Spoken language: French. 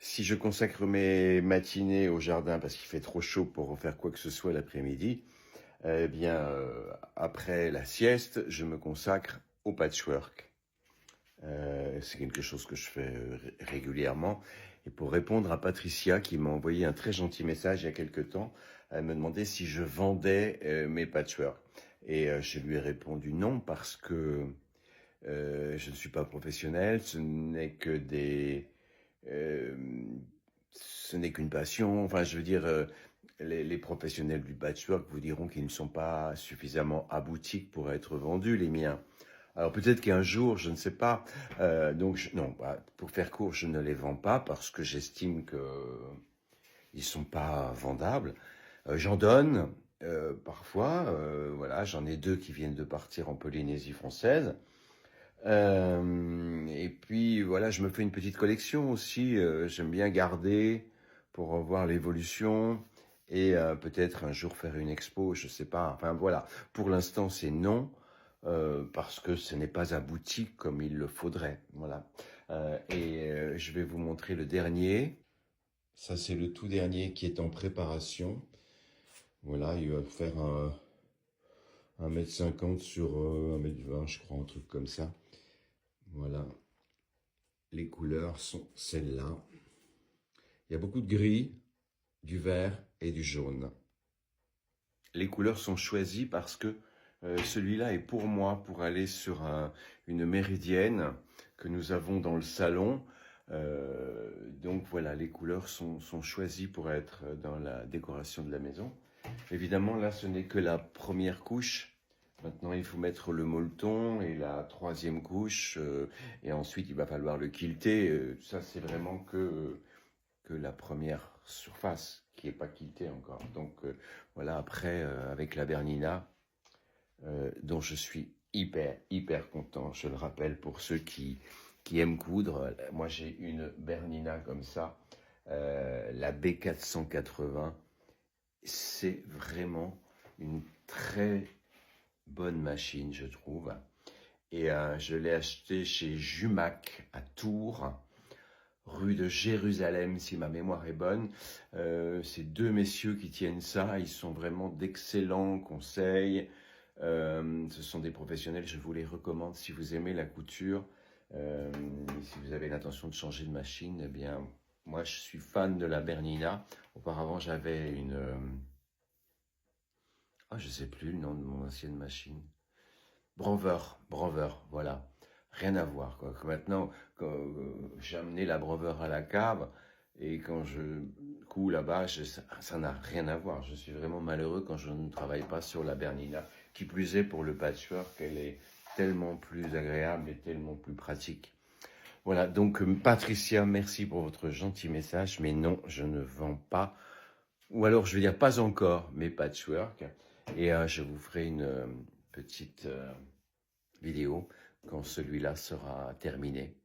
Si je consacre mes matinées au jardin parce qu'il fait trop chaud pour faire quoi que ce soit l'après-midi, eh bien, après la sieste, je me consacre au patchwork. C'est quelque chose que je fais régulièrement. Et pour répondre à Patricia, qui m'a envoyé un très gentil message il y a quelque temps, elle me demandait si je vendais mes patchwork. Et je lui ai répondu non parce que je ne suis pas professionnel, euh, ce n'est qu'une passion. Enfin, je veux dire, les professionnels du patchwork vous diront qu'ils ne sont pas suffisamment aboutis pour être vendus, les miens. Alors peut-être qu'un jour, je ne sais pas. Non, pour faire court, je ne les vends pas parce que j'estime que ils sont pas vendables. J'en donne parfois. Voilà, j'en ai 2 qui viennent de partir en Polynésie française. Et puis voilà, je me fais une petite collection aussi. J'aime bien garder pour voir l'évolution et peut-être un jour faire une expo, je sais pas. Enfin voilà, pour l'instant c'est non parce que ce n'est pas abouti comme il le faudrait. Voilà. Je vais vous montrer le dernier. Ça c'est le tout dernier qui est en préparation. Voilà, il va faire 1,50 m sur 1,20 m, je crois, un truc comme ça. Voilà, les couleurs sont celles-là. Il y a beaucoup de gris, du vert et du jaune. Les couleurs sont choisies parce que celui-là est pour moi, pour aller sur une méridienne que nous avons dans le salon. Donc voilà, les couleurs sont choisies pour être dans la décoration de la maison. Évidemment, là, ce n'est que la première couche. Maintenant, il faut mettre le molleton et la 3e couche. Et ensuite, il va falloir le quilter. Ça, c'est vraiment que la première surface qui n'est pas quiltée encore. Donc, voilà, après, avec la Bernina, dont je suis hyper content. Je le rappelle pour ceux qui aiment coudre. Moi, j'ai une Bernina comme ça, la B480. C'est vraiment une très bonne machine, je trouve. Et je l'ai acheté chez Jumac à Tours, rue de Jérusalem, si ma mémoire est bonne. C'est 2 messieurs qui tiennent ça. Ils sont vraiment d'excellents conseils. Ce sont des professionnels, je vous les recommande si vous aimez la couture. Si vous avez l'intention de changer de machine, eh bien, moi je suis fan de la Bernina. Auparavant, j'avais une... je sais plus le nom de mon ancienne machine. Bronver, voilà. Rien à voir, quoi. Maintenant, j'ai amené la Bronver à la cave, et quand je couds là-bas, ça n'a rien à voir. Je suis vraiment malheureux quand je ne travaille pas sur la Bernina. Qui plus est, pour le patchwork, elle est tellement plus agréable et tellement plus pratique. Voilà, donc Patricia, merci pour votre gentil message, mais non, je ne vends pas, ou alors je vais dire pas encore, mes patchwork, et je vous ferai une petite vidéo quand celui-là sera terminé.